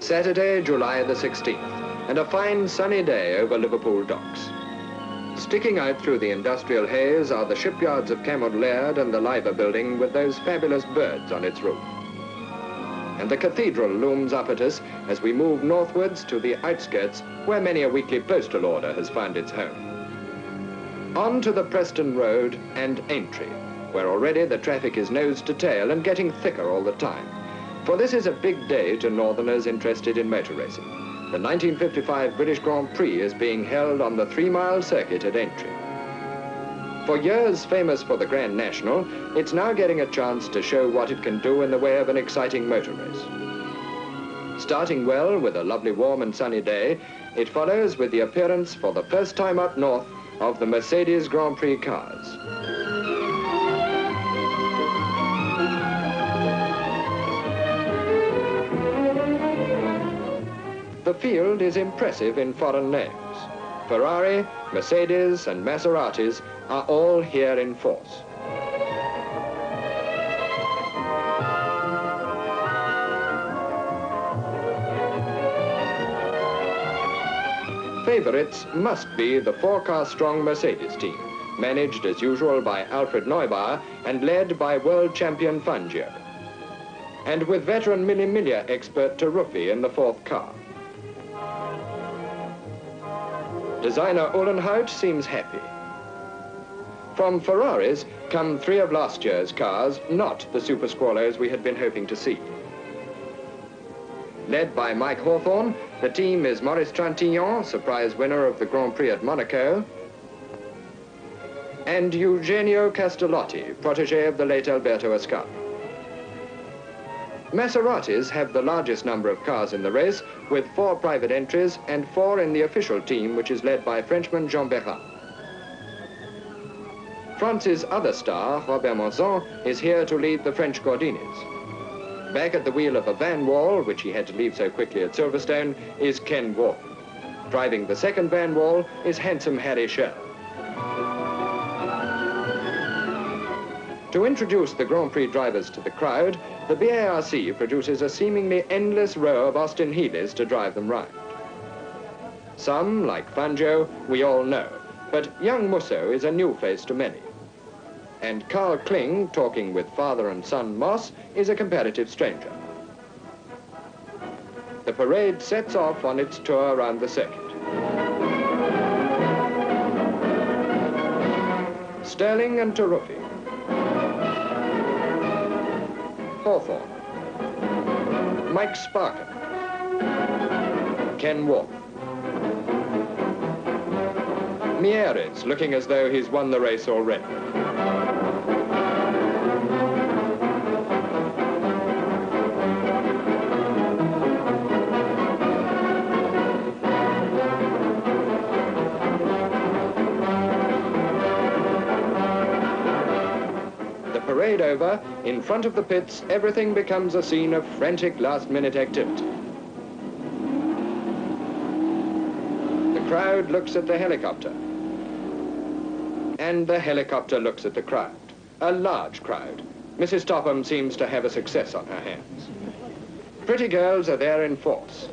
Saturday, July the 16th, and a fine sunny day over Liverpool docks. Sticking out through the industrial haze are the shipyards of Camod Laird and the Liver building with those fabulous birds on its roof. And the cathedral looms up at us as we move northwards to the outskirts where many a weekly postal order has found its home. On to the Preston Road and Aintree, where already the traffic is nose to tail and getting thicker all the time. For this is a big day to northerners interested in motor racing. The 1955 British Grand Prix is being held on the 3-mile circuit at Aintree. For years famous for the Grand National, it's now getting a chance to show what it can do in the way of an exciting motor race. Starting well with a lovely warm and sunny day, it follows with the appearance for the first time up north of the Mercedes Grand Prix cars. The field is impressive in foreign names. Ferrari, Mercedes and Maseratis are all here in force. Favorites must be the 4-car-strong Mercedes team, managed as usual by Alfred Neubauer and led by world champion Fangio, and with veteran Mille Miglia expert Taruffi in the 4th car. Designer Uhlenhout seems happy. From Ferraris come 3 of last year's cars, not the Super Squallows we had been hoping to see. Led by Mike Hawthorne, the team is Maurice Trantillon, surprise winner of the Grand Prix at Monaco, and Eugenio Castellotti, protege of the late Alberto Ascari. Maseratis have the largest number of cars in the race, with 4 private entries and 4 in the official team, which is led by Frenchman Jean Berrat. France's other star, Robert Monzon, is here to lead the French Gordinis. Back at the wheel of a Van Wall, which he had to leave so quickly at Silverstone, is Ken Wharton. Driving the second Van Wall is handsome Harry Schell. To introduce the Grand Prix drivers to the crowd, the BARC produces a seemingly endless row of Austin Healys to drive them round. Some, like Fangio, we all know, but young Musso is a new face to many. And Carl Kling, talking with father and son Moss, is a comparative stranger. The parade sets off on its tour around the circuit. Sterling and Taruffi. Hawthorne, Mike Sparkin, Ken Wharton. Mieres, looking as though he's won the race already. Parade over, in front of the pits, everything becomes a scene of frantic last-minute activity. The crowd looks at the helicopter, and the helicopter looks at the crowd. A large crowd. Mrs. Topham seems to have a success on her hands. Pretty girls are there in force.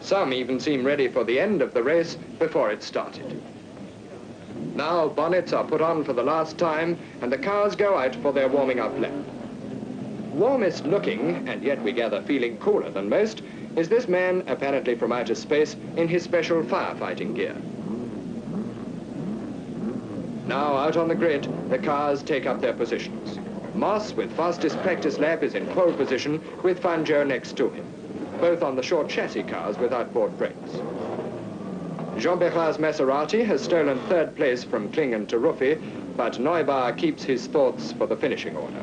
Some even seem ready for the end of the race before it started. Now bonnets are put on for the last time and the cars go out for their warming up lap. Warmest looking, and yet we gather feeling cooler than most, is this man, apparently from outer space, in his special firefighting gear. Now out on the grid, the cars take up their positions. Moss, with fastest practice lap, is in pole position with Fangio next to him, both on the short chassis cars with outboard brakes. Jean Berrat's Maserati has stolen 3rd place from Kling and Taruffi, but Neubauer keeps his thoughts for the finishing order.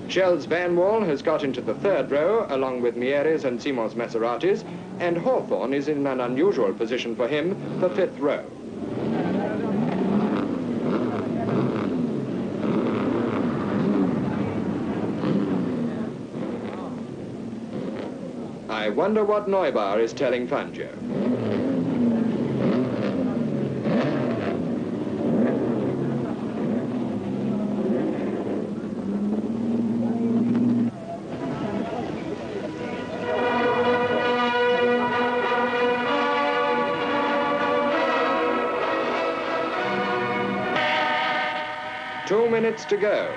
Schell's Van Wall has got into the 3rd row, along with Mieres and Simon's Maseratis, and Hawthorne is in an unusual position for him, the 5th row. I wonder what Neubar is telling Fangio. Two minutes to go.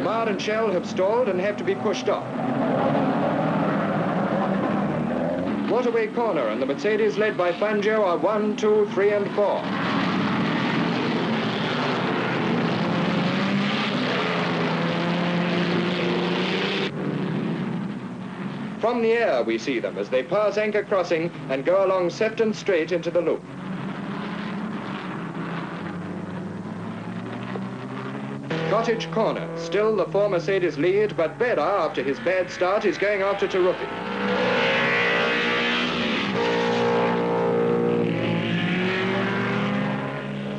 Mar and Shell have stalled and have to be pushed off. Waterway corner and the Mercedes led by Fangio are 1, 2, 3 and 4. From the air we see them as they pass Anchor Crossing and go along Sefton Strait into the loop. Cottage Corner, still the four Mercedes lead, but Berra, after his bad start, is going after Taruffi.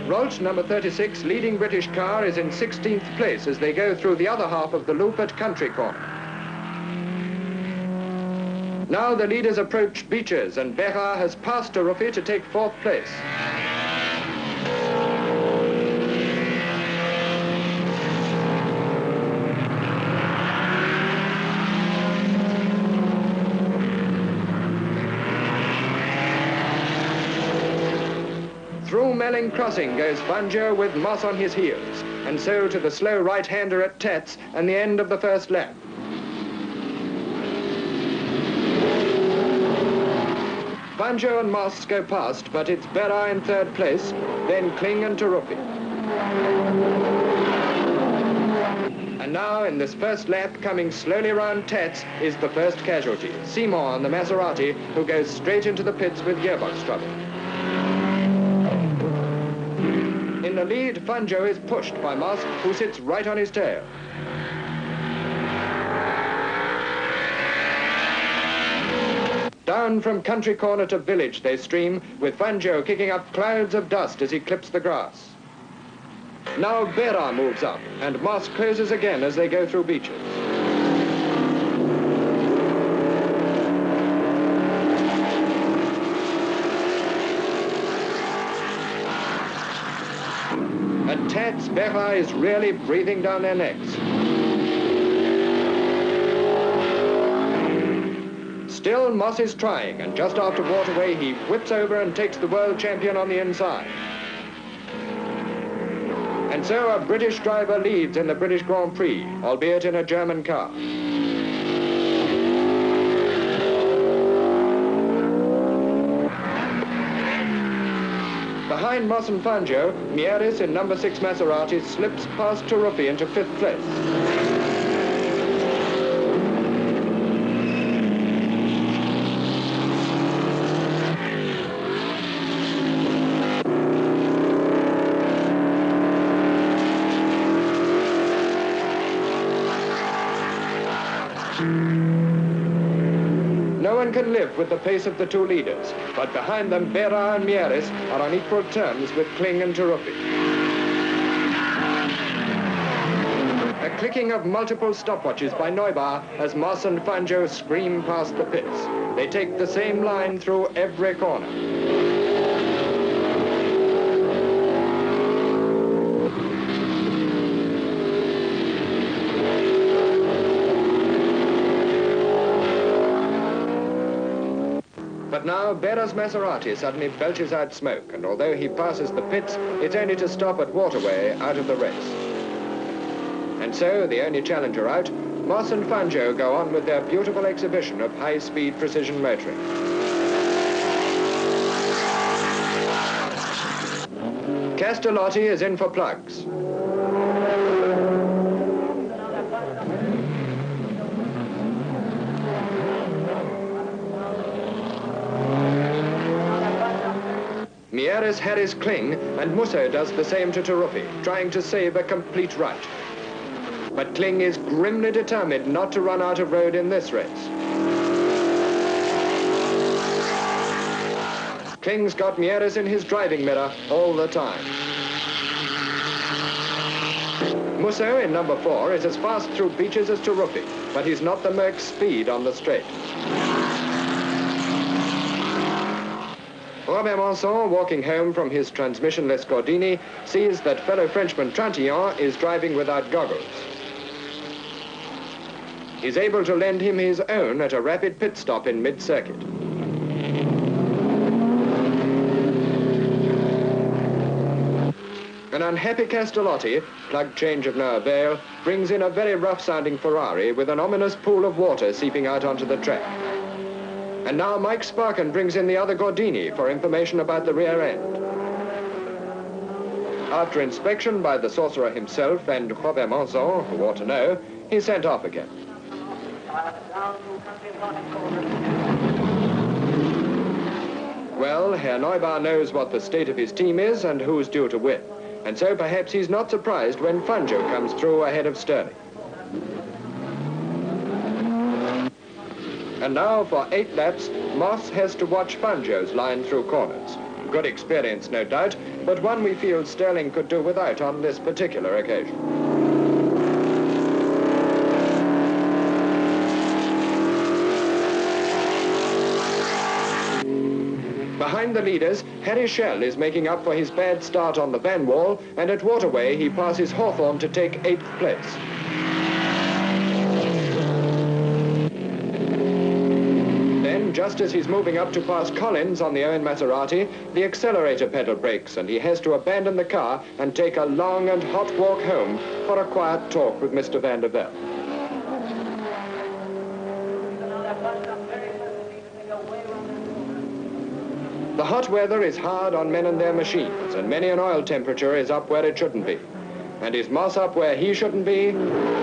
Rolch, number 36, leading British car, is in 16th place as they go through the other half of the loop at Country Corner. Now the leaders approach Beeches and Berra has passed Taruffi to take 4th place. Through Melling Crossing goes Fangio with Moss on his heels, and so to the slow right-hander at Tats and the end of the first lap. Fangio and Moss go past, but it's Berra in 3rd place, then Kling and Taruffi. And now, in this first lap, coming slowly round Tats, is the first casualty, Seymour on the Maserati, who goes straight into the pits with gearbox trouble. In the lead, Fangio is pushed by Moss, who sits right on his tail. Down from Country Corner to Village they stream, with Fangio kicking up clouds of dust as he clips the grass. Now Berra moves up, and Moss closes again as they go through Beeches. At Tats, Berra is really breathing down their necks. Still, Moss is trying, and just after Waterway, he whips over and takes the world champion on the inside. And so a British driver leads in the British Grand Prix, albeit in a German car. Behind Moss and Fangio, Mieris in number 6 Maserati slips past Taruffi into 5th place. No one can live with the pace of the two leaders, but behind them Berra and Mieris are on equal terms with Kling and Taruffi. A clicking of multiple stopwatches by Neubar as Moss and Fangio scream past the pits. They take the same line through every corner. But now Berra's Maserati suddenly belches out smoke, and although he passes the pits, it's only to stop at Waterway out of the race. And so, the only challenger out, Moss and Fangio go on with their beautiful exhibition of high-speed precision motoring. Castellotti is in for plugs. Mieres harries Kling, and Musso does the same to Taruffi, trying to save a complete right. But Kling is grimly determined not to run out of road in this race. Kling's got Mieres in his driving mirror all the time. Musso in number 4 is as fast through beaches as Taruffi, but he's not the Merck's speed on the straight. Robert Manson, walking home from his transmissionless Gordini, sees that fellow Frenchman Trantillon is driving without goggles. He's able to lend him his own at a rapid pit stop in mid-circuit. An unhappy Castellotti, plug change of no avail, brings in a very rough-sounding Ferrari with an ominous pool of water seeping out onto the track. And now Mike Sparkin brings in the other Gordini for information about the rear end. After inspection by the sorcerer himself and Robert Manson, who ought to know, he's sent off again. Well, Herr Neubauer knows what the state of his team is and who's due to win. And so perhaps he's not surprised when Fangio comes through ahead of Sterling. And now for 8 laps, Moss has to watch Fangio's line through corners. Good experience, no doubt, but one we feel Sterling could do without on this particular occasion. Behind the leaders, Harry Schell is making up for his bad start on the Van Wall, and at Waterway he passes Hawthorne to take 8th place. Then, just as he's moving up to pass Collins on the Owen Maserati, the accelerator pedal breaks and he has to abandon the car and take a long and hot walk home for a quiet talk with Mr. Van der Velde. The hot weather is hard on men and their machines, and many an oil temperature is up where it shouldn't be. And is Moss up where he shouldn't be?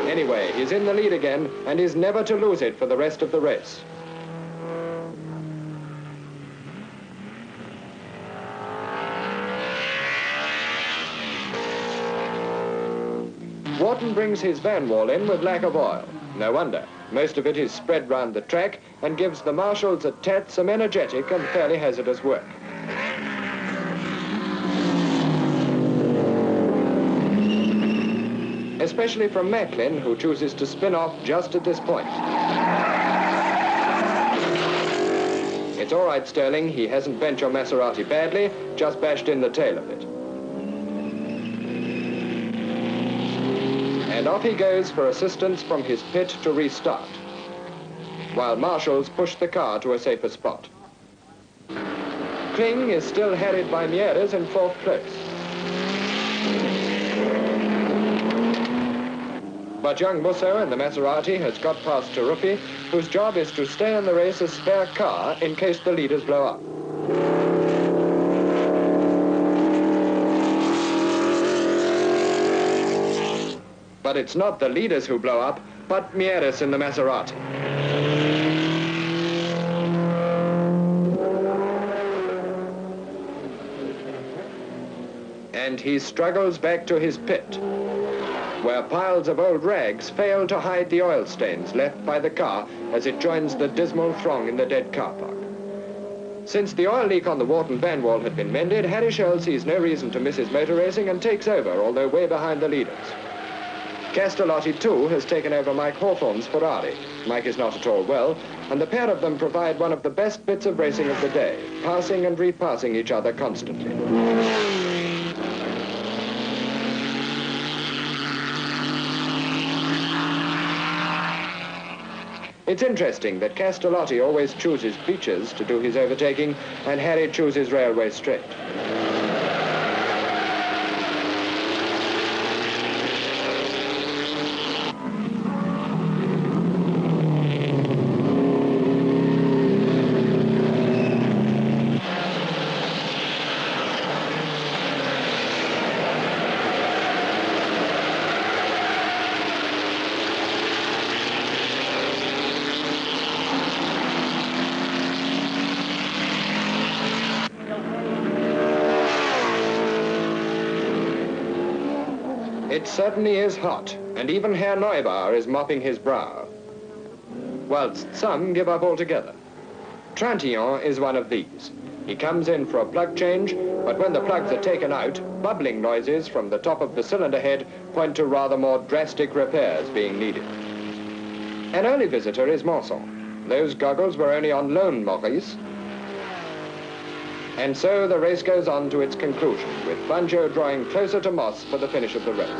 Anyway, he's in the lead again, and is never to lose it for the rest of the race. Wharton brings his Van Wall in with lack of oil. No wonder. Most of it is spread round the track and gives the marshals at Tet some energetic and fairly hazardous work. Especially from Macklin, who chooses to spin off just at this point. It's all right, Sterling. He hasn't bent your Maserati badly, just bashed in the tail of it. And off he goes for assistance from his pit to restart, while marshals push the car to a safer spot. Kling is still harried by Mieres in 4th place. But young Musso in the Maserati has got past Taruffi, whose job is to stay in the race as spare car in case the leaders blow up. But it's not the leaders who blow up, but Mieres in the Maserati. And he struggles back to his pit, where piles of old rags fail to hide the oil stains left by the car as it joins the dismal throng in the dead car park. Since the oil leak on the Wharton Van Wall had been mended, Harry Schell sees no reason to miss his motor racing and takes over, although way behind the leaders. Castellotti, too, has taken over Mike Hawthorne's Ferrari. Mike is not at all well, and the pair of them provide one of the best bits of racing of the day, passing and repassing each other constantly. It's interesting that Castellotti always chooses beaches to do his overtaking, and Harry chooses railway straight. It certainly is hot, and even Herr Neubauer is mopping his brow, whilst some give up altogether. Trantillon is one of these. He comes in for a plug change, but when the plugs are taken out, bubbling noises from the top of the cylinder head point to rather more drastic repairs being needed. An early visitor is Manson. Those goggles were only on loan, Maurice. And so the race goes on to its conclusion, with Banjo drawing closer to Moss for the finish of the race.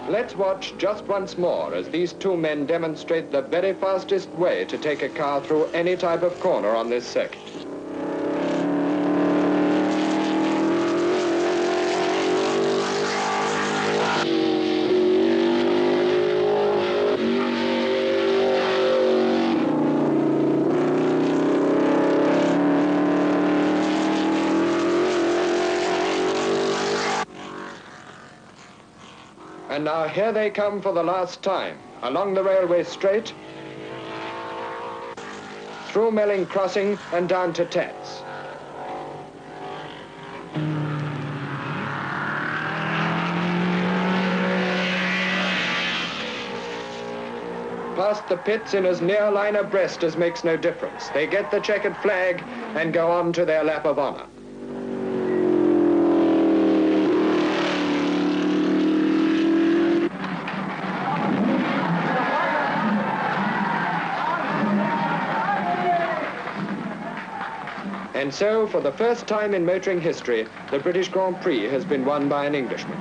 Let's watch just once more as these two men demonstrate the very fastest way to take a car through any type of corner on this circuit. And now here they come for the last time, along the railway straight, through Melling Crossing and down to Tats. Past the pits in as near line abreast as makes no difference. They get the checkered flag and go on to their lap of honor. And so, for the first time in motoring history, the British Grand Prix has been won by an Englishman.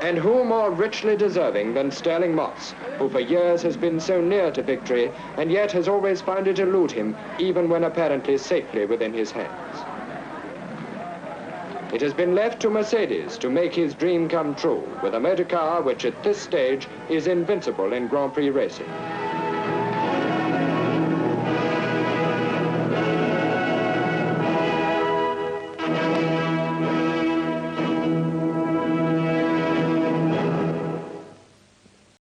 And who more richly deserving than Stirling Moss, who for years has been so near to victory, and yet has always found it elude him, even when apparently safely within his hands. It has been left to Mercedes to make his dream come true, with a motor car which at this stage is invincible in Grand Prix racing.